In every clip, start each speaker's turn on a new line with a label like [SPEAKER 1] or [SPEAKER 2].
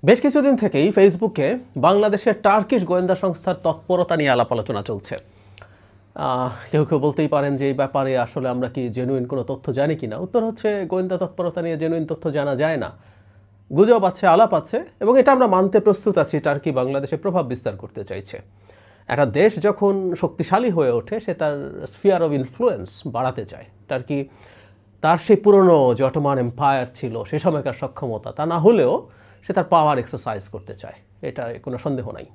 [SPEAKER 1] বেশ কিছুদিন থেকেই ফেসবুকে বাংলাদেশের টার্কিশ গোয়েন্দা সংস্থার তৎপরতা নিয়ে আলাপ আলোচনা চলছে। কেউ কেউ বলতেই পারেন যে এই ব্যাপারে আসলে আমরা কি জেনুইন কোনো তথ্য জানি কিনা। উত্তর হচ্ছে গোয়েন্দা তৎপরতা নিয়ে জেনুইন তথ্য জানা যায় না, গুজব আছে, আলাপ আছে, এবং এটা আমরা মানতে প্রস্তুত আছি। টার্কি বাংলাদেশে প্রভাব বিস্তার করতে চাইছে। একটা দেশ যখন শক্তিশালী হয়ে ওঠে সে তার স্ফিয়ার অফ ইনফ্লুয়েন্স বাড়াতে চায়। টার্কি তার সেই পুরনো যে অটোমান এম্পায়ার ছিল সে সময়কার সক্ষমতা তা না হলেও সে তার পাওয়ার এক্সারসাইজ করতে চায়, এটা কোনো সন্দেহ নাই।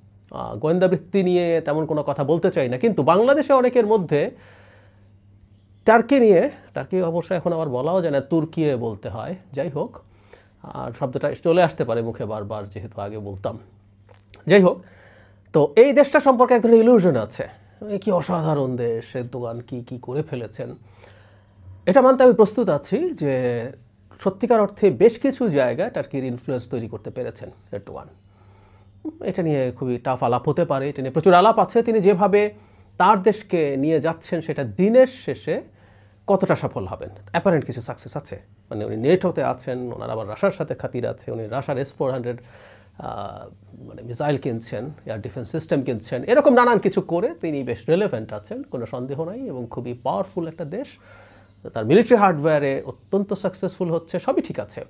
[SPEAKER 1] গোয়েন্দা বৃত্তি নিয়ে তেমন কোনো কথা বলতে চাই না, কিন্তু বাংলাদেশে অনেকের মধ্যে টার্কি নিয়ে, টার্কি অবশ্য এখন আবার বলাও যায় না, তুর্কিয়ে বলতে হয়, যাই হোক, আর শব্দটা চলে আসতে পারে মুখে বারবার, যেহেতু আগে বলতাম। যাই হোক, তো এই দেশটা সম্পর্কে এক ধরনের ইলিউশন আছে, কি অসাধারণ দেশ, এরদোগান কি করে ফেলেছেন। এটা মানতে আমি প্রস্তুত আছি যে সত্যিকার অর্থে বেশ কিছু জায়গায় টার্কির ইনফ্লুয়েন্স তৈরি করতে পেরেছেন এরদোগান। এটা নিয়ে খুবই টাফ আলাপ হতে পারে, এটা নিয়ে প্রচুর আলাপ আছে। তিনি যেভাবে তার দেশকে নিয়ে যাচ্ছেন সেটা দিনের শেষে কতটা সফল হবেন, অ্যাপারেন্ট কিছু সাকসেস আছে। মানে উনি নেটোতে আছেন, ওনার আবার রাশার সাথে খাতির আছে, উনি রাশার S-400 মানে মিসাইল কিনছেন, এয়ার ডিফেন্স সিস্টেম কিনছেন, এরকম নানান কিছু করে তিনি বেশ রেলেভেন্ট আছেন, কোনো সন্দেহ নাই, এবং খুবই পাওয়ারফুল একটা দেশ। তার মিলিটারি হার্ডওয়্যারে অত্যন্ত সাকসেসফুল হচ্ছে, সবই ঠিক আছে।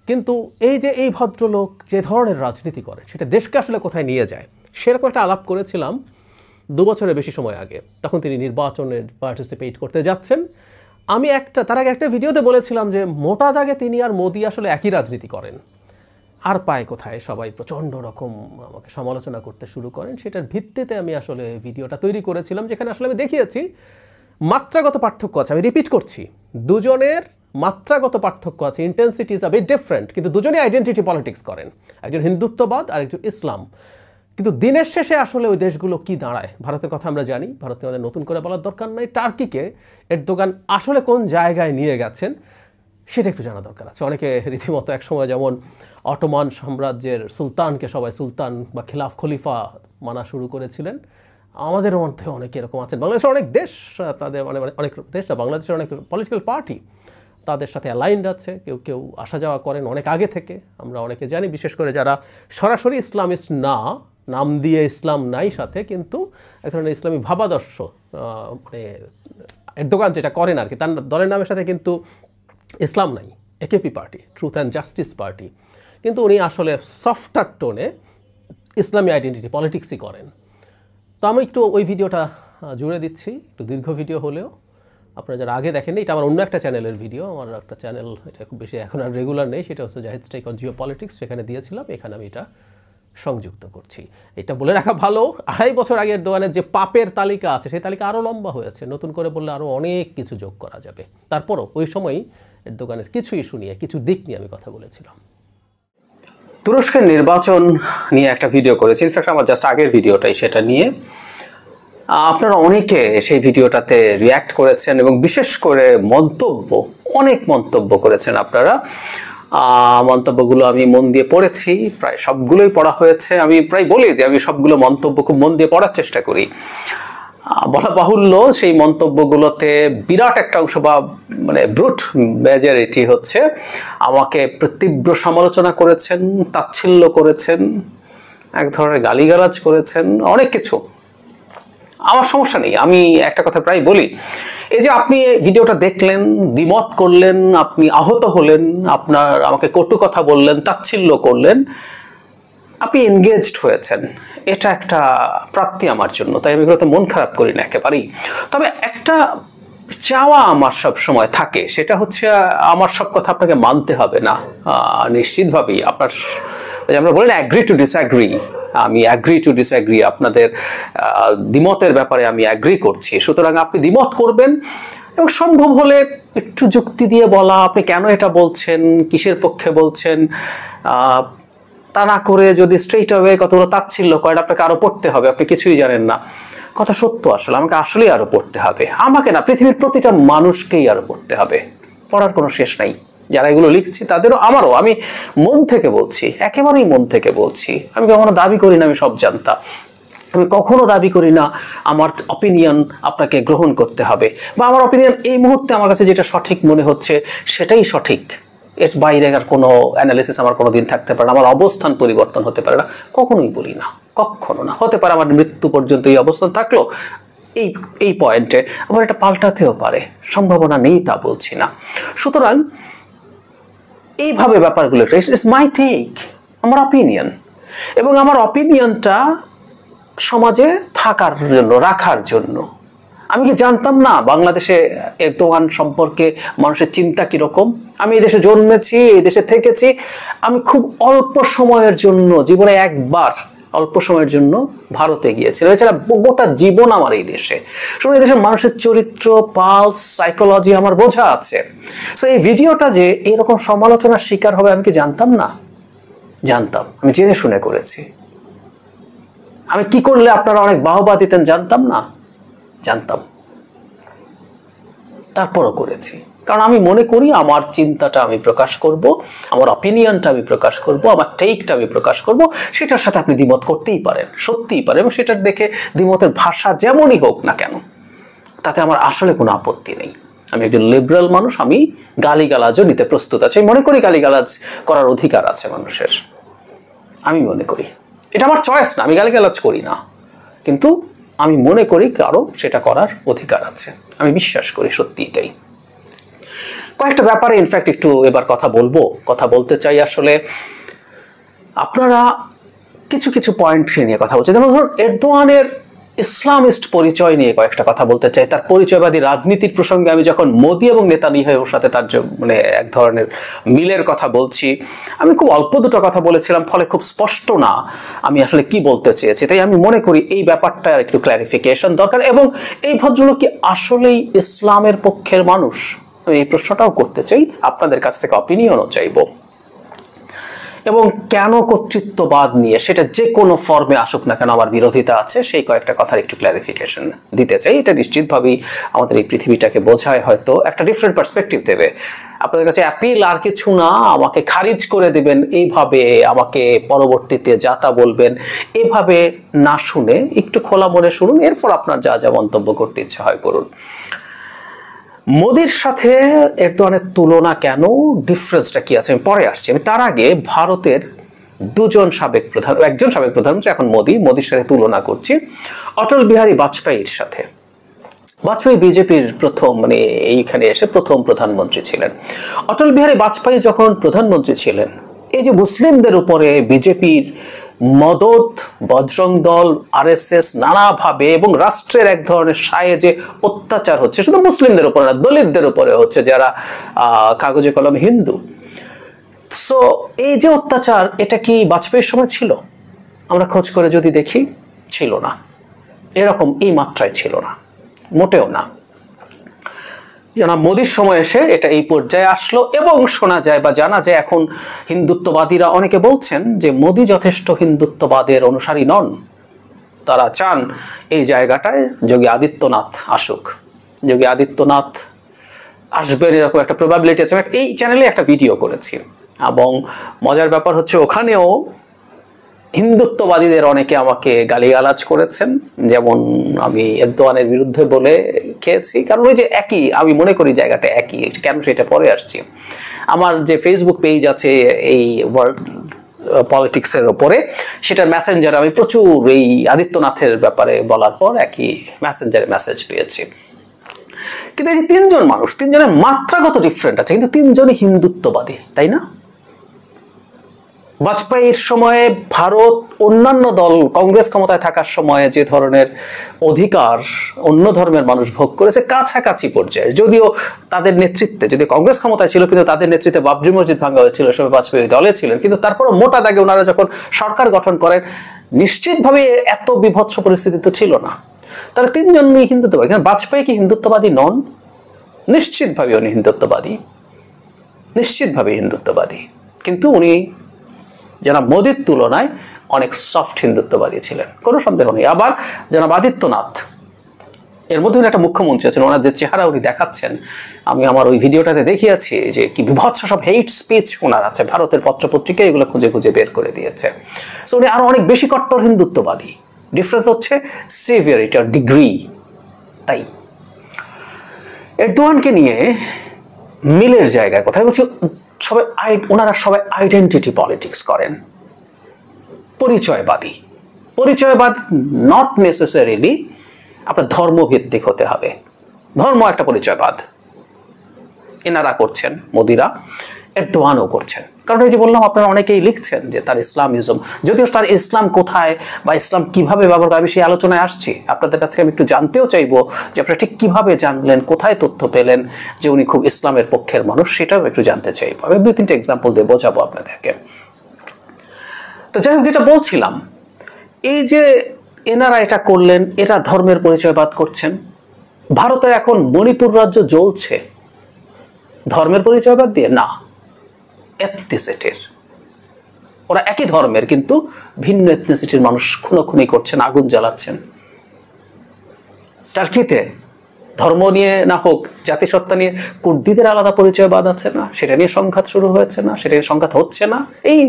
[SPEAKER 1] কিন্তু এই যে এই ভদ্রলোক যে ধরনের রাজনীতি করে সেটা দেশকে আসলে কোথায় নিয়ে যায়, সেরকম একটা আলাপ করেছিলাম 2 বছরের বেশি সময় আগে। তখন তিনি নির্বাচনে পার্টিসিপেট করতে যাচ্ছেন। আমি তার আগে একটা ভিডিওতে বলেছিলাম যে মোটা দাগে তিনি আর মোদি আসলে একই রাজনীতি করেন, আর পায় কোথায়। সবাই প্রচণ্ড রকম আমাকে সমালোচনা করতে শুরু করেন। সেটার ভিত্তিতে আমি আসলে ভিডিওটা তৈরি করেছিলাম, যেখানে আসলে আমি দেখিয়েছি মাত্রাগত পার্থক্য আছে। আমি রিপিট করছি, দুজনের মাত্রাগত পার্থক্য আছে, intensity is a bit different, কিন্তু দুজনেই আইডেন্টিটি পলিটিক্স করেন, একজন হিন্দুত্ববাদ আর একজন ইসলাম। কিন্তু দিনের শেষে আসলে ওই দেশগুলো কি দাঁড়ায়, ভারতের কথা আমরা জানি, ভারতকে আমাদের নতুন করে বলার দরকার নাই। টার্কিকে এরদোগান আসলে কোন জায়গায় নিয়ে গেছেন সেটা একটু জানা দরকার আছে। অনেকে রীতিমতো একসময় যেমন অটোমান সাম্রাজ্যের সুলতানকে সবাই সুলতান বা খলিফা মানা শুরু করেছিলেন, আমাদের মধ্যে অনেকে এরকম আছেন। বাংলাদেশের অনেক দেশ, তাদের মানে অনেক দেশ না, বাংলাদেশের অনেক পলিটিক্যাল পার্টি তাদের সাথে অ্যালাইন্ড আছে, কেউ কেউ আসা যাওয়া করেন অনেক আগে থেকে, আমরা অনেকে জানি। বিশেষ করে যারা সরাসরি ইসলামিস্ট না, নাম দিয়ে ইসলাম নাই সাথে, কিন্তু এক ধরনের ইসলামী ভাবাদর্শ মানে এরদোগান যেটা করেন আর কি, তার দলের নামের সাথে কিন্তু ইসলাম নাই। AKP party, truth and justice party, কিন্তু উনি আসলে সফটার টোনে ইসলামী আইডেন্টিটি পলিটিক্সই করেন। তো আমি একটু ওই ভিডিওটা জুড়ে দিচ্ছি, একটু দীর্ঘ ভিডিও হলেও। আপনারা যারা আগে দেখেননি, এটা আমার অন্য একটা চ্যানেলের ভিডিও, আমার একটা চ্যানেল, এটা খুব বেশি এখন আর রেগুলার নেই, সেটা হচ্ছে Zahid stake on geopolitics, সেখানে দিয়েছিলাম, এখানে আমি এটা সংযুক্ত করছি। এটা বলে রাখা ভালো, 2.5 বছর আগের দোকানের যে পাপের তালিকা আছে সেই তালিকা আরও লম্বা হয়েছে, নতুন করে বললে আরও অনেক কিছু যোগ করা যাবে। তারপরও ওই সময়ই এর দোকানের কিছু ইস্যু নিয়ে, কিছু দিক নিয়ে আমি কথা বলেছিলাম।
[SPEAKER 2] তুরস্কের নির্বাচন নিয়ে একটা ভিডিও করেছি, ইনফ্যাক্ট আমার জাস্ট আগের ভিডিওটাই সেটা নিয়ে। আপনারা অনেকে সেই ভিডিওটাতে রিয়্যাক্ট করেছেন এবং বিশেষ করে অনেক মন্তব্য করেছেন আপনারা। মন্তব্যগুলো আমি মন দিয়ে পড়েছি, প্রায় সবগুলোই পড়া হয়েছে। আমি প্রায় বলি যে আমি সবগুলো মন্তব্য খুব মন দিয়ে পড়ার চেষ্টা করি। বলা বাহুল্য, সেই মন্তব্যগুলোতে বিরাট একটা অংশ বা মানে ব্রুট মেজরিটি হচ্ছে আমাকে তীব্র সমালোচনা করেছেন, তাচ্ছিল্য করেছেন, এক ধরনের গালিগালাজ করেছেন, অনেক কিছু। আমার সমস্যা নেই, আমি একটা কথা প্রায় বলি, এই যে আপনি ভিডিওটা দেখলেন, দ্বিমত করলেন, আপনি আহত হলেন, আপনার আমাকে কটু কথা বললেন, তাচ্ছিল্য করলেন, আপনি এনগেজড হয়েছেন, এটা একটা প্রাপ্তি আমার জন্য, তাই আমি এগুলোতে মন খারাপ করি না একেবারেই। তবে একটা চাওয়া আমার সব সময় থাকে, সেটা হচ্ছে আমার সব কথা আপনাকে মানতে হবে না। নিশ্চিতভাবেই আপনার, আমরা বলি না, অ্যাগ্রি টু ডিসঅ্যাগ্রি, আমি অ্যাগ্রি টু ডিসঅ্যাগ্রি, আপনাদের দ্বিমতের ব্যাপারে আমি অ্যাগ্রি করছি। সুতরাং আপনি দ্বিমত করবেন এবং সম্ভব হলে একটু যুক্তি দিয়ে বলা, আপনি কেন এটা বলছেন, কিসের পক্ষে বলছেন, তা না করে যদি স্ট্রেইট অ্যাওয়ে কতগুলো তাচ্ছিল্য করেন, আপনাকে আরও পড়তে হবে, আপনি কিছুই জানেন না। কথা সত্য, আসলে আমাকে আসলেই আরও পড়তে হবে, আমাকে না, পৃথিবীর প্রতিটা মানুষকেই আরও পড়তে হবে, পড়ার কোনো শেষ নাই। যারা এগুলো লিখছি তাদেরও, আমারও, আমি মন থেকে বলছি, একেবারেই মন থেকে বলছি। আমি কখনো দাবি করি না আমি সব জানতা, আমি কখনো দাবি করি না আমার অপিনিয়ন আপনাকে গ্রহণ করতে হবে, বা আমার অপিনিয়ন এই মুহূর্তে আমার কাছে যেটা সঠিক মনে হচ্ছে সেটাই সঠিক, এর বাইরে আর কোনো অ্যানালিসিস আমার কোনোদিন থাকতে পারে না, আমার অবস্থান পরিবর্তন হতে পারে না, কখনোই বলি না, কখনো না। হতে পারে আমার মৃত্যু পর্যন্ত এই অবস্থান থাকলো, এই পয়েন্টে আবার এটা পাল্টাতেও পারে, সম্ভাবনা নেই তা বলছি না। সুতরাং এইভাবে ব্যাপারগুলো, ইটস মাই টেক, আমার অপিনিয়ন, এবং আমার অপিনিয়নটা সমাজে থাকার জন্য, রাখার জন্য। আমি কি জানতাম না বাংলাদেশে এরদোয়ান সম্পর্কে মানুষের চিন্তা কিরকম? আমি এই দেশে জন্মেছি, এই দেশে থেকেছি। আমি খুব অল্প সময়ের জন্য, জীবনে একবার অল্প সময়ের জন্য ভারতে গিয়েছিলাম, এছাড়া গোটা জীবন আমার এই দেশে। শুনুন, এই দেশের মানুষের চরিত্র, পালস, সাইকোলজি আমার বোঝা আছে। সো এই ভিডিওটা যে এরকম সমালোচনার শিকার হবে আমি কি জানতাম না? জানতাম, আমি জেনে শুনে করেছি। আমি কি করলে আপনারা অনেক বাহবা দিতেন জানতাম না? জানতাম, তারপরও করেছি। কারণ আমি মনে করি আমার চিন্তাটা আমি প্রকাশ করব, আমার অপিনিয়নটা আমি প্রকাশ করব, আমার টেকটা আমি প্রকাশ করব। সেটার সাথে আপনি দ্বিমত করতেই পারেন, সত্যিই পারেন, এবং সেটার দেখে দ্বিমতের ভাষা যেমনই হোক না কেন, তাতে আমার আসলে কোনো আপত্তি নেই। আমি একজন লিবারাল মানুষ, আমি গালিগালাজও নিতে প্রস্তুত আছি। মনে করি গালিগালাজ করার অধিকার আছে মানুষের, আমি মনে করি। এটা আমার চয়েস না, আমি গালিগালাজ করি না, কিন্তু আমি মনে করি কারো সেটা করার অধিকার আছে, আমি বিশ্বাস করি, সত্যিই তাই। কয়েকটা ব্যাপারে ইনফ্যাক্ট একটু এবার কথা বলতে চাই। আসলে আপনারা কিছু কিছু পয়েন্ট নিয়ে কথা বলছেন, যেমন ধরুন এরদোয়ানের ইসলামিস্ট পরিচয় নিয়ে কয়েকটা কথা বলতে চাই। তার পরিচয়বাদী রাজনীতির প্রসঙ্গে আমি যখন মোদি এবং নেতানিয়াহুর সাথে তার মানে এক ধরনের মিলের কথা বলছি, আমি খুব অল্প দুটো কথা বলেছিলাম, ফলে খুব স্পষ্ট না আমি আসলে কি বলতে চেয়েছি। তাই আমি মনে করি এই ব্যাপারটা একটু ক্ল্যারিফিকেশন দরকার। এবং এই ভদ্রলোক কি আসলেই ইসলামের পক্ষের মানুষ? আমি এই প্রশ্নটাও করতে চাই, আপনাদের কাছ থেকে অপিনিয়নও চাইব। এবং কেন কর্তৃত্ববাদ নিয়ে, সেটা যে কোনো ফর্মে আসুক না কেন, আমার বিরোধিতা আছে, সেই কয়েকটা কথার একটু ক্ল্যারিফিকেশন দিতে চাই। এটা নিশ্চিতভাবেই আমাদের এই পৃথিবীটাকে বোঝায়, হয়তো একটা ডিফারেন্ট পার্সপেক্টিভ দেবে। আপনাদের কাছে অ্যাপিল আর কিছু না, আমাকে খারিজ করে দেবেন এইভাবে, আমাকে পরবর্তীতে যাতা বলবেন এভাবে না শুনে একটু খোলা মনে শুনুন, এরপর আপনার যা যা মন্তব্য করতে ইচ্ছা হয় করুন। মোদির সাথে এরদোয়ানের তুলনা কেন, ডিফারেন্সটা কি আছে আমি পরে আসছি। আমি তার আগে ভারতের একজন সাবেক প্রধানমন্ত্রী, এখন মোদির সাথে তুলনা করছি অটল বিহারী বাজপেয়ীর সাথে। বাজপেয়ী বিজেপির প্রথম, মানে এইখানে এসে প্রথম প্রধানমন্ত্রী ছিলেন। অটল বিহারী বাজপেয়ী যখন প্রধানমন্ত্রী ছিলেন, এই যে মুসলিমদের উপরে বিজেপির মদত, বজরং দল, আরএসএস নানাভাবে এবং রাষ্ট্রের এক ধরনের সায়ে অত্যাচার হচ্ছে, শুধু মুসলিমদের উপরে না, দলিতদের উপরে হচ্ছে, যারা কাগজে কলমে হিন্দু। সো এই যে অত্যাচার, এটা কি বাজপেয়ীর সময় ছিল? আমরা খোঁজ করে যদি দেখি, ছিল না, এরকম এই মাত্রায় ছিল না, মোটেও না। মোদির সময় এসে এটা এই পর্যায়ে আসলো। এবং শোনা যায় বা জানা যায় এখন হিন্দুত্ববাদীরা অনেকে বলছেন যে মোদি যথেষ্ট হিন্দুত্ববাদের অনুসারী নন, তারা চান এই জায়গাটায় যোগী আদিত্যনাথ আসুক, যোগী আদিত্যনাথ আসবেন এরকম একটা প্রবাবিলিটি আছে। এই চ্যানেলে একটা ভিডিও করেছি, এবং মজার ব্যাপার হচ্ছে ওখানেও হিন্দুত্ববাদীদের অনেকে আমাকে গালিগালাজ করেছেন, যেমন আমি এরদোয়ানের বিরুদ্ধে বলে খেয়েছি, কারণ ওই যে একই, আমি মনে করি জায়গাটা একই। কেন সেটা পরে আসছি। আমার যে ফেসবুক পেজ আছে এই ওয়ার্ল্ড পলিটিক্সের ওপরে, সেটার মেসেঞ্জারে আমি প্রচুর এই আদিত্যনাথের ব্যাপারে বলার পর একই মেসেঞ্জারে মেসেজ পেয়েছি। কিন্তু এই যে তিনজন মানুষ, তিনজনের মাত্রাগত ডিফারেন্ট আছে, কিন্তু তিনজনই হিন্দুত্ববাদী, তাই না? বাজপেয়ীর সময়ে ভারত, অন্যান্য দল, কংগ্রেস ক্ষমতায় থাকার সময়ে যে ধরনের অধিকার অন্য ধর্মের মানুষ ভোগ করেছে কাছাকাছি পর্যায়ে, যদিও তাদের নেতৃত্বে, যদি কংগ্রেস ক্ষমতায় ছিল কিন্তু তাদের নেতৃত্বে বাবরি মসজিদ ভাঙা হয়েছিল, সবাই বাজপেয়ী দলে ছিলেন, কিন্তু তারপরও মোটা দাগে ওনারা যখন সরকার গঠন করেন, নিশ্চিতভাবে এত বিভৎস পরিস্থিতি তো ছিল না। তারা তিনজনই হিন্দুত্ববাদী। বাজপেয়ী কি হিন্দুত্ববাদী নন? নিশ্চিতভাবে উনি হিন্দুত্ববাদী, নিশ্চিতভাবে হিন্দুত্ববাদী, কিন্তু উনি জনাব মোদির তুলনায় অনেক সফট হিন্দুত্ববাদী ছিলেন, কোনো সন্দেহ নেই। আবার জনাব আদিত্যনাথ, এর মধ্যে একটা মুখ্যমন্ত্রী আছেন, ওনার যে চেহারা উনি দেখাচ্ছেন, আমি আমার ওই ভিডিওটাতে দেখিয়েছি যে কি বিভৎস সব হেট স্পিচ ওনার আছে, ভারতের পত্রপত্রিকা এগুলো খুঁজে খুঁজে বের করে দিয়েছে। সো উনি আরো অনেক বেশি কট্টর হিন্দুত্ববাদী। ডিফারেন্স হচ্ছে সিভিয়ারিটি আর ডিগ্রি। তাই এরদোয়ানকে নিয়ে মিলের জায়গায় কথা বলছি, ওনারা সবাই আইডেন্টিটি পলিটিক্স করেন, পরিচয়বাদী। পরিচয়বাদ নট নেসেসারিলি আপনার ধর্মভিত্তিক হতে হবে, ধর্ম একটা পরিচয়বাদ এনারা করছেন, মোদিরা, এরদোয়ানও করছেন। কারণ এই যে বললাম, আপনারা অনেকেই লিখছেন যে তার ইসলামিজম, যদিও তার ইসলাম কোথায় বা ইসলাম কিভাবে ব্যবহার করে, আমি সেই আলোচনায় আসছি। আপনাদের কাছ থেকে আমি একটু জানতেও চাইবো যে আপনারা ঠিক কিভাবে জানলেন, কোথায় তথ্য পেলেন যে উনি খুব ইসলামের পক্ষের মানুষ, সেটাও একটু জানতে চাইবো। আমি 2-3টা এক্সাম্পল দিয়ে বোঝাবো আপনাদেরকে। তো যাই হোক, যেটা বলছিলাম, এই যে এনারা এটা করলেন, এরা ধর্মের পরিচয়বাদ করছেন। ভারতে এখন মণিপুর রাজ্য জ্বলছে ধর্মের পরিচয়বাদ দিয়ে না, এথনিসিটির। ওরা একই ধর্মের কিন্তু ভিন্ন এথনিসিটির মানুষ খুনোখুনি করছেন, আগুন জ্বালাচ্ছেন। টার্কিতে ধর্ম নিয়ে না হোক, জাতিসত্তা নিয়ে কুর্দিদের আলাদা পরিচয়বাদ আছে না, সেটা নিয়ে সংঘাত শুরু হয়েছে না, সেটা নিয়ে সংঘাত হচ্ছে না। এই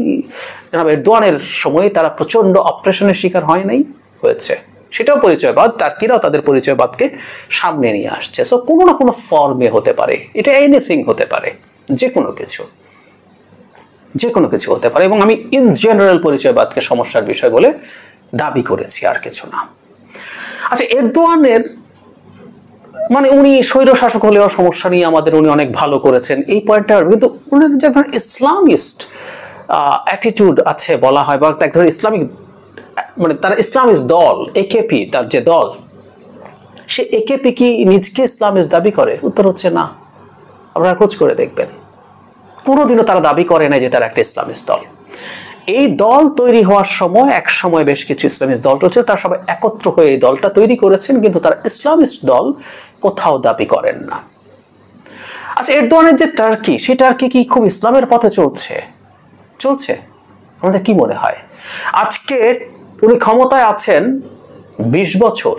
[SPEAKER 2] এরদোয়ানের সময় তারা প্রচন্ড অপারেশনের শিকার হয় নাই, হয়েছে, সেটাও পরিচয়বাদ। টার্কিরাও তাদের পরিচয়বাদকে সামনে নিয়ে আসছে। সো কোনো না কোনো ফর্মে হতে পারে, এটা এনিথিং হতে পারে, যে কোনো কিছু হতে পারে। এবং আমি ইন জেনারেল পরিচয়বাদকে সমস্যার বিষয় বলে দাবি করেছি, আর কিছু না। আচ্ছা, এরদোয়ানের মানে উনি স্বৈর শাসক হলেও সমস্যা নিয়ে আমাদের উনি অনেক ভালো করেছেন, এই পয়েন্টটা। কিন্তু উনার যে ধরনের ইসলামিস্ট অ্যাটিটিউড আছে বলা হয়, বা এক ধরনের ইসলামিক, মানে তার ইসলামিস্ট দল একেপি, তার যে দল, সে একেপি কি নিজকে ইসলামিস্ট দাবি করে? উত্তর হচ্ছে না। আপনারা খোঁজ করে দেখবেন, কোনোদিনও তারা দাবি করে না যে তারা একটা ইসলামিস্ট দল। এই দল তৈরি হওয়ার সময় এক সময় বেশ কিছু ইসলামিস্ট দল রয়েছে, তারা সবাই একত্র হয়ে এই দলটা তৈরি করেছেন, কিন্তু তারা ইসলামিস্ট দল কোথাও দাবি করেন না। আচ্ছা, এরদোয়ানের যে টার্কি, সেই টার্কি কি খুব ইসলামের পথে চলছে? আমাদের কি মনে হয়? আজকে উনি ক্ষমতায় আছেন 20 বছর,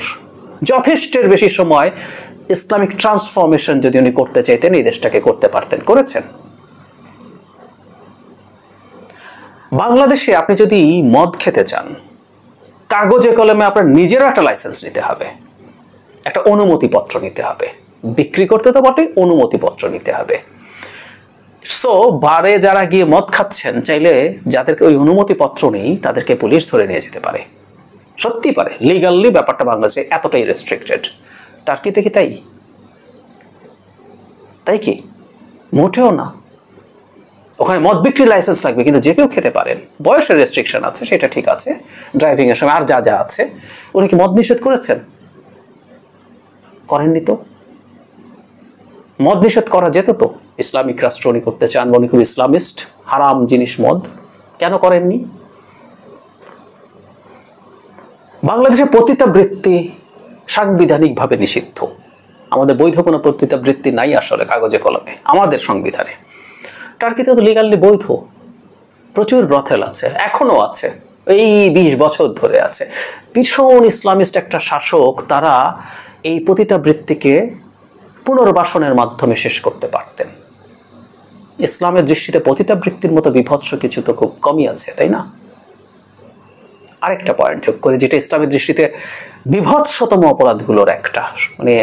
[SPEAKER 2] যথেষ্টের বেশি সময় ইসলামিক ট্রান্সফরমেশন যদি উনি করতে চাইতেন, এই দেশটাকে করতে পারতেন, করেছেন। বাংলাদেশে আপনি যদি মদ খেতে চান, কাগজে কলমে আপনার নিজের একটা লাইসেন্স নিতে হবে, একটা অনুমতিপত্র নিতে হবে। বিক্রি করতে তো বটেই, অনুমতিপত্র নিতে হবে। সো বারে যারা গিয়ে মদ খাচ্ছেন, চাইলে যাদেরকে ওই অনুমতিপত্র নেই তাদেরকে পুলিশ ধরে নিয়ে যেতে পারে, সত্যি পারে। লিগালি ব্যাপারটা বাংলাদেশে এতটাই রেস্ট্রিক্টেড। টার্কিতে কি তাই কি? মোটেও না। ওখানে মদ বিক্রি লাইসেন্স লাগবে, কিন্তু যে কেউ খেতে পারেন। বয়সের রেস্ট্রিকশন আছে, সেটা ঠিক আছে, ড্রাইভিং এর সময় আর যা আছে। উনি কি মদ নিষেধ করেছেন? করেননি তো। মদ নিষেধ করা যেত তো, ইসলামিক রাষ্ট্র উনি করতে চান, উনি খুব ইসলামিস্ট, হারাম জিনিস মদ, কেন করেননি? বাংলাদেশে পতিতাবৃত্তি সাংবিধানিকভাবে নিষিদ্ধ। আমাদের বৈধ কোনো পতিতাবৃত্তি নাই আসলে কাগজে কলমে আমাদের সংবিধানে। টার্কিতে তো লিগালি বৈধ, প্রচুর ব্রথেল আছে, এখনো আছে, এই 20 বছর ধরে আছে। ভীষণ ইসলামিস্ট একটা শাসক, তারা এই পতিতাবৃত্তিকে পুনর্বাসনের মাধ্যমে শেষ করতে পারতেন। ইসলামের দৃষ্টিতে পতিতাবৃত্তির মতো বিভৎস কিছু তো খুব কমই আছে, তাই না? আরেকটা পয়েন্ট যোগ করে, যেটা ইসলামের দৃষ্টিতে বিভৎসতম অপরাধগুলোর একটা, মানে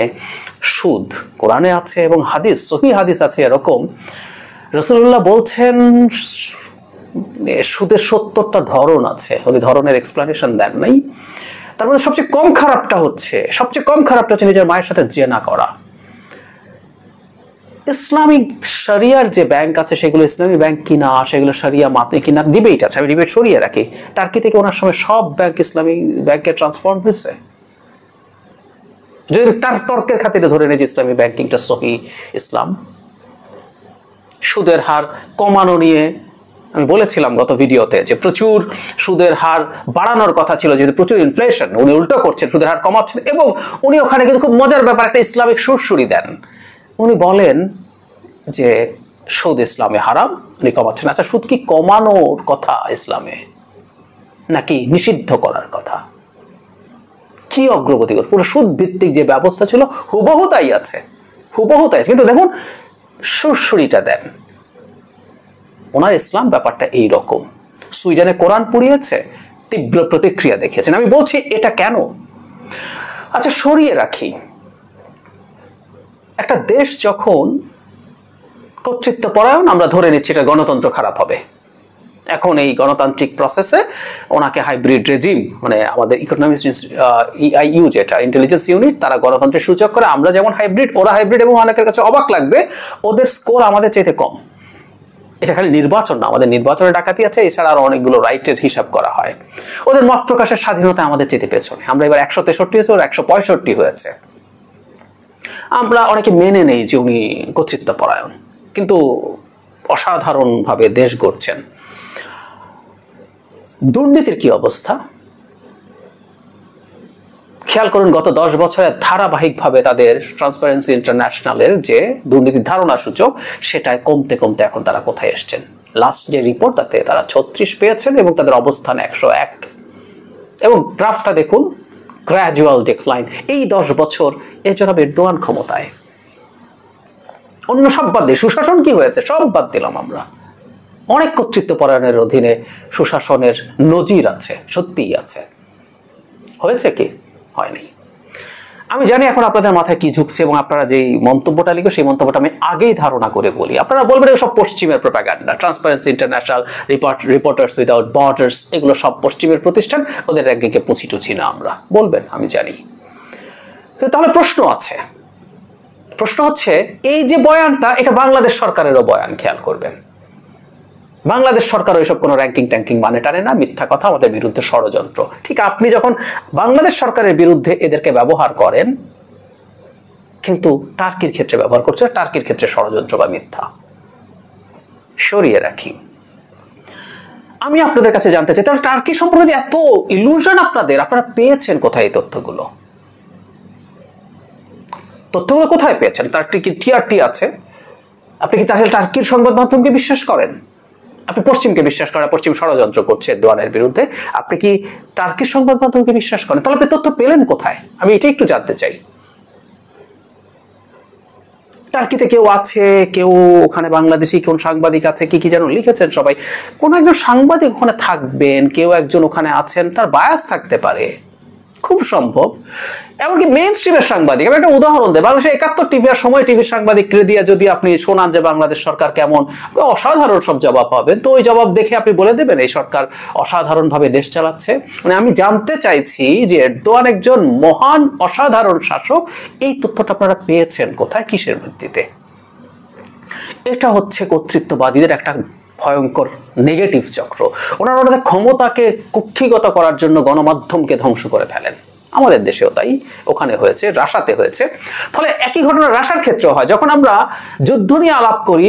[SPEAKER 2] সুদ। কোরআনে আছে এবং হাদিস, সহিহ হাদিস আছে এরকম, রাসূলুল্লাহ বলছেন সুদের 70টা ধরন আছে। উনি ধরনের এক্সপ্লেনেশন দেন নাই। তার মধ্যে সবচেয়ে কম খারাপটা হচ্ছে নিজের মায়ের সাথে জেনা করা। ইসলামিক শরিয়ার যে ব্যাংক আছে, সেগুলো ইসলামী ব্যাংক কিনা, সেগুলো শরিয়া মাতে কিনা, ডিবেট আছে, আমি ডিবেট সরিয়ে রাখি। টার্কি থেকে ওনার সময় সব ব্যাংক ইসলামী ব্যাংকে ট্রান্সফর্ম হয়েছে। যদি তার তর্কের খাতিরে ধরে নেই যে ইসলামী ব্যাংকিংটা সহি ইসলাম। সুদের হার কমানো নিয়ে আমি বলেছিলাম গত ভিডিওতে যে প্রচুর সুদের হার বাড়ানোর কথা ছিল, যেহেতু প্রচুর ইনফ্লেশন, উনি উল্টো করছেন, সুদের হার কমাচ্ছেন। এবং উনি ওখানে কিন্তু খুব মজার ব্যাপার, একটা ইসলামিক সুরসুরি দেন। উনি বলেন যে সুদ ইসলামে হারাম, উনি কমাচ্ছেন। আচ্ছা, সুদ কি কমানোর কথা ইসলামে, নাকি নিষিদ্ধ করার কথা? কি অগ্রগতি করে? পুরো সুদ ভিত্তিক যে ব্যবস্থা ছিল হুবহু তাই আছে, কিন্তু দেখুন সুরসুরিটা দেন। ওনার ইসলাম ব্যাপারটা এইরকম। সুইডেনে কোরআন পুড়িয়েছে, তীব্র প্রতিক্রিয়া দেখিয়েছেন। আমি বলছি এটা কেন? আচ্ছা, সরিয়ে রাখি, একটা দেশ যখন কর্তৃত্ব পরায়ণ, আমরা ধরে নিচ্ছি এটা গণতন্ত্র খারাপ হবে। এখন এই গণতান্ত্রিক প্রসেসে ওনাকে হাইব্রিড রেজিম, মানে আমাদের ইকোনমিক্স ইআইইউ যেটা ইন্টেলিজেন্স ইউনিট, তারা গণতন্ত্রের সূচক করে। আমরা যেমন হাইব্রিড, ওরা হাইব্রিড, এবং অনেকের কাছে অবাক লাগবে ওদের স্কোর আমাদের চাইতে কম। এটা খালি নির্বাচন না, আমাদের নির্বাচনে ডাকাতি আছে, এছাড়া আরো অনেকগুলো রাইটের হিসাব করা হয়। ওদের মত প্রকাশের স্বাধীনতা আমাদের চাইতে পেছনে। আমরা এবার 163 হয়েছে, ওরা 165 হয়েছে। আমরা অনেকে মেনে নেই যে উনি কর্তৃত্ব পরায়ণ, কিন্তু অসাধারণভাবে দেশ গড়ছেন। দুর্নীতির কি অবস্থা খেয়াল করুন। গত 10 বছরে ধারাবাহিকভাবে তাদের ট্রান্সপারেন্সি ইন্টারন্যাশনালের যে দুর্নীতির ধারণা সূচক, সেটায় কমতে কমতে এখন তারা কোথায় এসছেন? লাস্ট যে রিপোর্ট, তাতে তারা 36 পেয়েছেন এবং তাদের অবস্থান 101। এবং গ্রাফটা দেখুন, গ্র্যাজুয়াল ডিক্লাইন। এই 10 বছর এ জনাব এরদোয়ান ক্ষমতায়। অন্য সব বাদ দিয়ে সুশাসন কি হয়েছে সব বাদ দিলাম আমরা। অনেক কর্তৃত্ব পরায়ণের অধীনে সুশাসনের নজির আছে, সত্যিই আছে। হয়েছে কি? হয়নি। আমি জানি এখন আপনাদের মাথায় কি ঝুঁকছে, এবং আপনারা যেই মন্তব্যটা লিখো সেই মন্তব্যটা আমি আগেই ধারণা করে বলি। আপনারা বলবেন এগুলো সব পশ্চিমের propaganda, transparency international, reporters without borders, এগুলো সব পশ্চিমের প্রতিষ্ঠান, ওদের র্যাঙ্কিংকে পুছি টুছি না আমরা, বলবেন, আমি জানি। তাহলে প্রশ্ন আছে, প্রশ্ন হচ্ছে এই যে বয়ানটা, এটা বাংলাদেশ সরকারেরও বয়ান, খেয়াল করবেন। বাংলাদেশ সরকার ওইসব কোনো র্যাঙ্কিং ট্যাঙ্কিং মানে টানে না, মিথ্যা কথা, আমাদের বিরুদ্ধে ষড়যন্ত্র। ঠিক আপনি যখন বাংলাদেশ সরকারের বিরুদ্ধে এদেরকে ব্যবহার করেন, কিন্তু টার্কির ক্ষেত্রে ব্যবহার করছে, টার্কির ক্ষেত্রে ষড়যন্ত্র বা মিথ্যা। সরিয়ে রাখি। আমি আপনাদের কাছে জানতে চাই, তাহলে টার্কি সম্পর্কে এত ইলুশন আপনারা পেয়েছেন কোথায়? এই তথ্যগুলো কোথায় পেয়েছেন? তার কি টিআরটি আছে? আপনি কি তাহলে টার্কির সংবাদ মাধ্যমকে বিশ্বাস করেন? আপনি পশ্চিমকে বিশ্বাস করেন, পশ্চিম ষড়যন্ত্র করছে এরদোয়ানের বিরুদ্ধে, আপনি কি টার্কির সংবাদ মাধ্যমকে বিশ্বাস করেন? তাহলে আপনি তথ্য পেলেন কোথায়? আমি এটা একটু জানতে চাই। টার্কিতে কেউ আছে, কেউ ওখানে বাংলাদেশি কোন সাংবাদিক আছে, কি কি যেন লিখেছেন সবাই। কোন একজন সাংবাদিক ওখানে থাকবেন, কেউ একজন ওখানে আছেন, তার বায়াস থাকতে পারে, খুব সম্ভব। এমনকি মেইন স্ট্রিমের সাংবাদিক, আমি একটা উদাহরণ দেই, বাংলাদেশে 71 টিভি আর সময় টিভির সাংবাদিক দিয়ে যদি আপনি শোনান যে বাংলাদেশ সরকার কেমন, অসাধারণ সব জবাব পাবেন। তো ওই জবাব দেখে আপনি বলে দেবেন এই সরকার অসাধারণভাবে দেশ চালাচ্ছে। মানে আমি জানতে চাইছি যে এরদোয়ান একজন মহান অসাধারণ শাসক, এই তথ্যটা আপনারা পেয়েছেন কোথায়, কিসের ভিত্তিতে? এটা হচ্ছে কর্তৃত্ববাদীদের একটা ভয়ঙ্কর নেগেটিভ চক্র। ওনারা ওনাদের ক্ষমতাকে কুক্ষিগত করার জন্য গণমাধ্যমকে ধ্বংস করে ফেলেন। আমাদের দেশেও তাই, ওখানে হয়েছে, রাশাতে হয়েছে। ফলে একই ঘটনা রাশার ক্ষেত্রেও হয়। যখন আমরা যুদ্ধ নিয়ে আলাপ করি,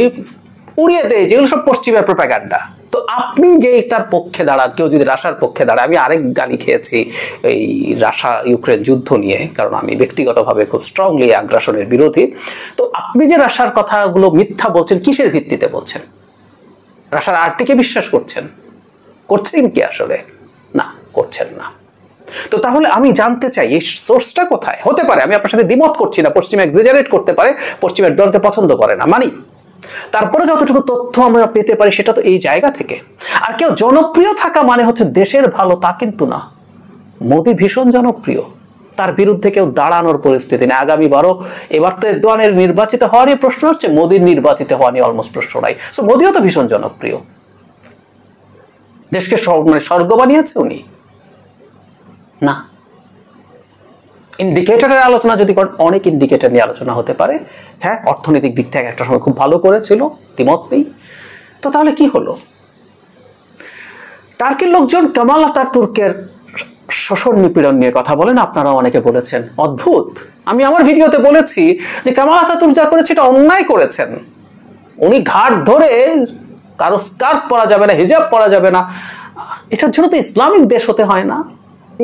[SPEAKER 2] উড়িয়ে দেয় যেগুলো সব পশ্চিমের প্রোপাগান্ডা। তো আপনি যে এটার পক্ষে দাঁড়ান, কেউ যদি রাশার পক্ষে দাঁড়ায়, আমি আরেক গালি খেয়েছি এই রাশা ইউক্রেন যুদ্ধ নিয়ে, কারণ আমি ব্যক্তিগতভাবে খুব স্ট্রংলি আগ্রাসনের বিরোধী। তো আপনি যে রাশার কথাগুলো মিথ্যা বলছেন, কিসের ভিত্তিতে বলছেন? রাশার আর্টিকে বিশ্বাস করছেন কি আসলে? না, করছেন না। তো তাহলে আমি জানতে চাই এই সোর্সটা কোথায়? হতে পারে আমি আপনার সাথে দ্বিমত করছি না, পশ্চিম এক্সাজারেট করতে পারে, পশ্চিম এরদোয়ানকে পছন্দ করে না, মানি। তারপরে যতটুকু তথ্য আমরা পেতে পারি সেটা তো এই জায়গা থেকে। আর কেউ জনপ্রিয় থাকা মানে হচ্ছে দেশের ভালো, তা কিন্তু না। মোদি ভীষণ জনপ্রিয়, তার বিরুদ্ধে কেউ দাঁড়ানোর পরিস্থিতি নেই। আগামীবারও, এবার তো এরদোয়ানের নির্বাচিত হওয়া নিয়ে প্রশ্ন আসছে, মোদির নির্বাচিত হওয়া নিয়ে অলমোস্ট প্রশ্ন নাই। সো মোদিও তো ভীষণ জনপ্রিয়, দেশকে মানে স্বর্গ বানিয়েছে উনি না। ইন্ডিকেটরের আলোচনা যদি করেন, অনেক ইন্ডিকেটর নিয়ে আলোচনা হতে পারে। হ্যাঁ, অর্থনৈতিক দিক থেকে একটা সময় খুব ভালো করেছিল, দ্বিমত নেই। তো তাহলে কি হলো? টার্কির লোকজন কামাল আতাতুর্কের শোষণ নিপীড়ন নিয়ে কথা বলেন, আপনারা অনেকে বলেছেন অদ্ভুত। আমি আমার ভিডিওতে বলেছি যে কামাল আতাতুর্ক যা করেছে এটা অন্যায় করেছেন। উনি ঘাট ধরে কারো স্কার্ফ পরা যাবে না, হিজাব পরা যাবে না, এটার জন্য তো ইসলামিক দেশ হতে হয় না?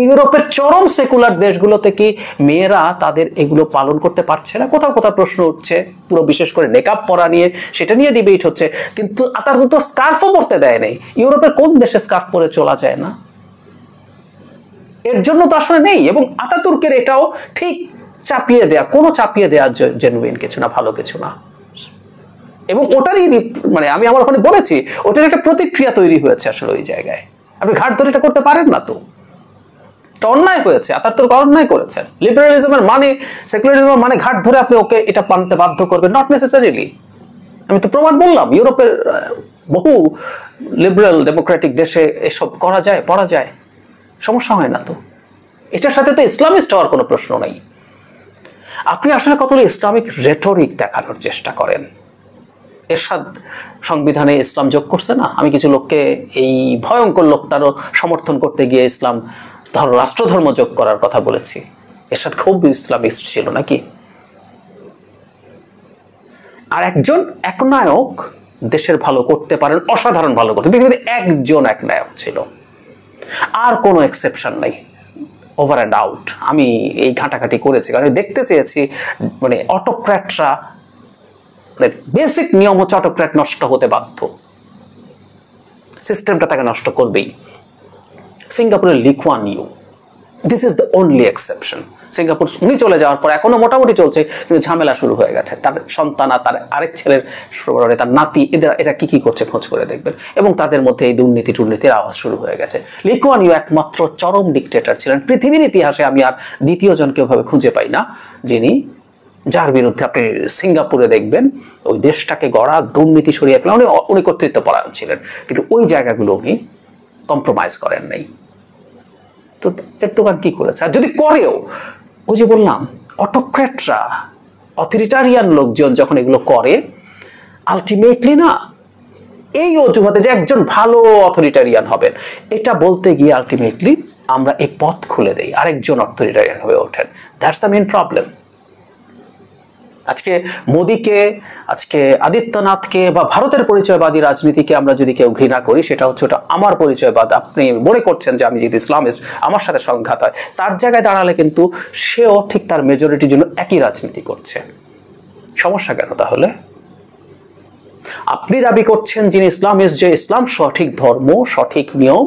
[SPEAKER 2] ইউরোপের চরম সেকুলার দেশগুলোতে কি মেয়েরা তাদের এগুলো পালন করতে পারছে না? কোথাও কোথাও প্রশ্ন উঠছে, পুরো বিশেষ করে নেকাব পরা নিয়ে, সেটা নিয়ে ডিবেট হচ্ছে। কিন্তু আতাতুর্ক তো স্কার্ফও পরতে দেয় নাই। ইউরোপের কোন দেশে স্কার্ফ পরে চলা যায় না? এর জন্য তো আসলে নেই। এবং আতাতুর্কের এটাও ঠিক চাপিয়ে দেয়া, কোনো চাপিয়ে দেওয়ার জেনুইন কিছু না, ভালো কিছু না। এবং ওটারই মানে আমি আমার ওখানে বলেছি, ওটার একটা প্রতিক্রিয়া তৈরি হয়েছে আসলে ওই জায়গায়। আপনি ঘাট ধরে এটা করতে পারেন না, তো অন্যায় হয়েছে। আতাতুর্ক অন্যায় করেছেন। লিবারালিজমের মানে, সেকুলারিজমের মানে ঘাট ধরে আপনি ওকে এটা মানতে বাধ্য করবেন? Not necessarily. আমি তো প্রমাণ বললাম, ইউরোপের বহু লিবারেল ডেমোক্রেটিক দেশে এসব করা যায়, পড়া যায়, সমস্যা হয় না তো। এটার সাথে তো ইসলামিস্ট হওয়ার কোনো প্রশ্ন নেই। আপনি আসলে কতটা ইসলামিক রেটরিক দেখানোর চেষ্টা করেন। এরশাদ সংবিধানে ইসলাম যোগ করছে না, আমি কিছু লোককে এই ভয়ঙ্কর লোকটারও সমর্থন করতে গিয়ে ইসলাম রাষ্ট্রধর্ম যোগ করার কথা বলেছি। এরশাদ খুব ইসলামিস্ট ছিল নাকি? আর একজন একনায়ক দেশের ভালো করতে পারেন, অসাধারণ ভালো করতে, পৃথিবীতে একজন একনায়ক ছিল, আর কোনো এক্সেপশন নাই, ওভার অ্যান্ড আউট। আমি এই ঘাটাঘাটি করেছি কারণ দেখতে চেয়েছি মানে অটোক্র্যাটরা, বেসিক নিয়ম হচ্ছে অটোক্র্যাট নষ্ট হতে বাধ্য, সিস্টেমটা তাকে নষ্ট করবেই। সিঙ্গাপুরের Lee Kuan Yew, this is the only exception. Singapore উনি চলে যাওয়ার পর এখনো মোটামুটি চলছে, কিন্তু ঝামেলা শুরু হয়ে গেছে। তার সন্তান আর তার আরেক ছেলের, তার নাতি, এরা কি করছে খোঁজ করে দেখবেন, এবং তাদের মধ্যে এই দুর্নীতির আওয়াজ শুরু হয়ে গেছে। লি কুয়ান ইউ একমাত্র চরম ডিক্টেটর ছিলেন পৃথিবীর ইতিহাসে, আমি আর দ্বিতীয় জনকে ওভাবে খুঁজে পাই না যার বিরুদ্ধে আপনি সিঙ্গাপুরে দেখবেন ওই দেশটাকে গড়া, দুর্নীতি সরিয়ে ফেলা, উনি কর্তৃত্ব পরায়ণ ছিলেন, কিন্তু ওই জায়গাগুলো উনি কম্প্রোমাইজ করেন নাই। তো এরদোগান কি করেছে? আর যদি করেও, ওই যে বললাম অটোক্র্যাটরা, অথরিটারিয়ান লোকজন যখন এগুলো করে, আলটিমেটলি না এই অজুহাতে যে একজন ভালো অথরিটারিয়ান হবেন, এটা বলতে গিয়ে আলটিমেটলি আমরা এই পথ খুলে দেই, আরেকজন অথরিটারিয়ান হয়ে ওঠেন। That's the main problem. আজকে মোদীকে, আজকে আদিত্যনাথকে বা ভারতের পরিচয়বাদী রাজনীতিকে আমরা যদি কেউ ঘৃণা করি, সেটা হচ্ছে ওটা আমার পরিচয়বাদ। আপনি মনে করছেন যে আমি যদি ইসলামিস্ট, আমার সাথে সংঘাত হয়, তার জায়গায় দাঁড়ালে কিন্তু সেও ঠিক তার মেজরিটির জন্য একই রাজনীতি করছে। সমস্যা কেন তাহলে? আপনি দাবি করছেন যিনি ইসলামিস্ট, যে ইসলাম সঠিক ধর্ম, সঠিক নিয়ম,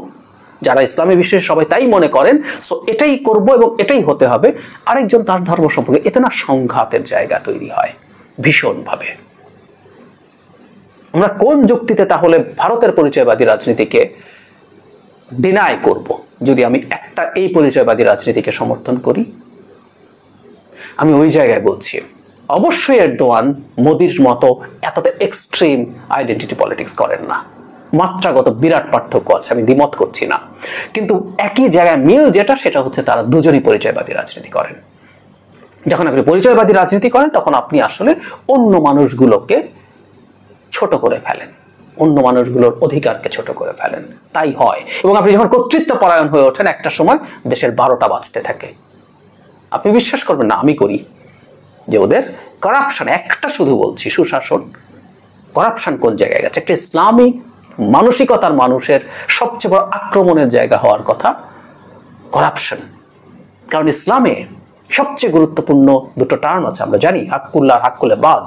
[SPEAKER 2] যারা ইসলামে বিশ্বাসী সবাই তাই মনে করেন, সো এটাই করব এবং এটাই হতে হবে। আরেকজন তার ধর্ম সম্পর্কে, এতে না সংঘাতের জায়গা তৈরি হয় ভীষণভাবে। আমরা কোন যুক্তিতে তাহলে ভারতের পরিচয়বাদী রাজনীতিকে ডিনাই করব যদি আমি একটা এই পরিচয়বাদী রাজনীতিকে সমর্থন করি? আমি ওই জায়গায় বলছি, অবশ্যই এরদোয়ান মোদির মতো এতটা এক্সট্রিম আইডেন্টিটি পলিটিক্স করেন না, মাত্রাগত বিরাট পার্থক্য আছে, আমি দ্বিমত করছি না, কিন্তু একই জায়গায় মিল যেটা, সেটা হচ্ছে তারা দুজনই পরিচয়বাদী রাজনীতি করেন। যখন আপনি পরিচয়বাদী রাজনীতি করেন, তখন আপনি আসলে অন্য মানুষগুলোকে ছোট করে ফেলেন, অন্য মানুষগুলোর অধিকারকে ছোট করে ফেলেন, তাই হয়। এবং আপনি যখন কর্তৃত্ব পরায়ণ হয়ে ওঠেন, একটা সময় দেশের 12টা বাজতে থাকে। আপনি বিশ্বাস করবেন না, আমি করি, যে ওদের করাপশন, একটা শুধু বলছি, সুশাসন, করাপশন কোন জায়গায় গেছে। একটা ইসলামিক মানসিকতার মানুষের সবচেয়ে বড় আক্রমণের জায়গা হওয়ার কথা করাপশন। কারণ ইসলামে সবচেয়ে গুরুত্বপূর্ণ দুটো টার্ম আছে, আমরা জানি, হাক্কুল্লাহ, হাক্কুলে বাদ।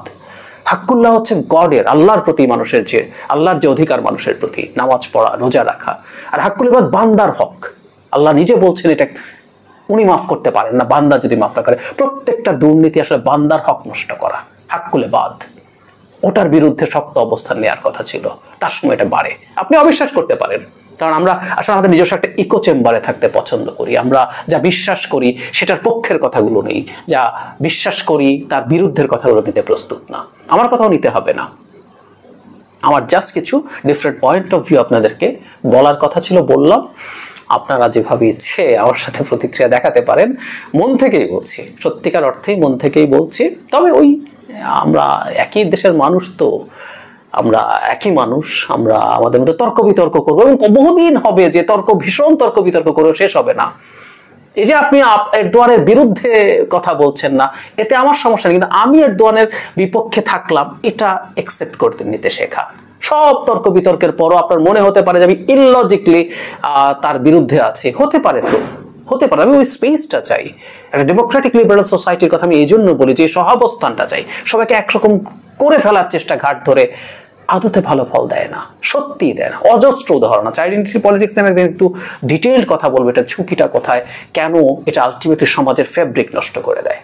[SPEAKER 2] হাক্কুল্লাহ হচ্ছে গডের, আল্লাহর প্রতি মানুষের যে, আল্লাহর যে অধিকার মানুষের প্রতি, নামাজ পড়া, রোজা রাখা। আর হাক্কুলে বাদ বান্দার হক। আল্লাহ নিজে বলছেন এটা উনি মাফ করতে পারেন না, বান্দা যদি মাফ না করে। প্রত্যেকটা দুর্নীতি আসলে বান্দার হক নষ্ট করা, হাক্কুলে বাদ। ওটার বিরুদ্ধে শক্ত অবস্থান নেওয়ার কথা ছিল, তার সময় এটা বাড়ে। আপনি অবিশ্বাস করতে পারেন, কারণ আমরা আসলে আমাদের নিজস্ব একটা ইকো চেম্বারে থাকতে পছন্দ করি। আমরা যা বিশ্বাস করি সেটার পক্ষের কথাগুলো নেই, যা বিশ্বাস করি তার বিরুদ্ধের কথাগুলো নিতে প্রস্তুত না। আমার কথাও নিতে হবে না, আমার জাস্ট কিছু ডিফারেন্ট পয়েন্ট অফ ভিউ আপনাদেরকে বলার কথা ছিল, বললাম। আপনারা যেভাবে ইচ্ছে আমার সাথে প্রতিক্রিয়া দেখাতে পারেন, মন থেকেই বলছি, সত্যিকার অর্থেই মন থেকেই বলছি। তবে ওই আমরা একই দেশের মানুষ, তো আমরা একই মানুষ, আমরা আমাদের মধ্যে তর্ক বিতর্ক করবো, এবং বহুদিন হবে যে ভীষণ তর্ক বিতর্ক করেও শেষ হবে না। এই যে আপনি এরদোয়ানের বিরুদ্ধে কথা বলছেন না, এতে আমার সমস্যা নেই, কিন্তু আমি এরদোয়ানের বিপক্ষে থাকলাম, এটা একসেপ্ট করতে নিতে শেখা। সব তর্ক বিতর্কের পরও আপনার মনে হতে পারে যে আমি ইললজিক্যালি তার বিরুদ্ধে আছি, হতে পারে, তো হতে পারে। আমি ওই স্পেসটা চাই, একটা ডেমোক্রেটিক লিবারেল সোসাইটির কথা আমি এই জন্য বলি, যে সহাবস্থানটা চাই। সবাইকে একরকম করে ফেলার চেষ্টা ঘাট ধরে আদতে ভালো ফল দেয় না, সত্যিই দেয় না। অজস্র উদাহরণ আছে। আইডেন্টিটি পলিটিক্স এর একটু ডিটেইলড কথা বলবো, এটা ঝুঁকিটা কোথায়, কেন এটা আলটিমেটলি সমাজের ফেব্রিক নষ্ট করে দেয়।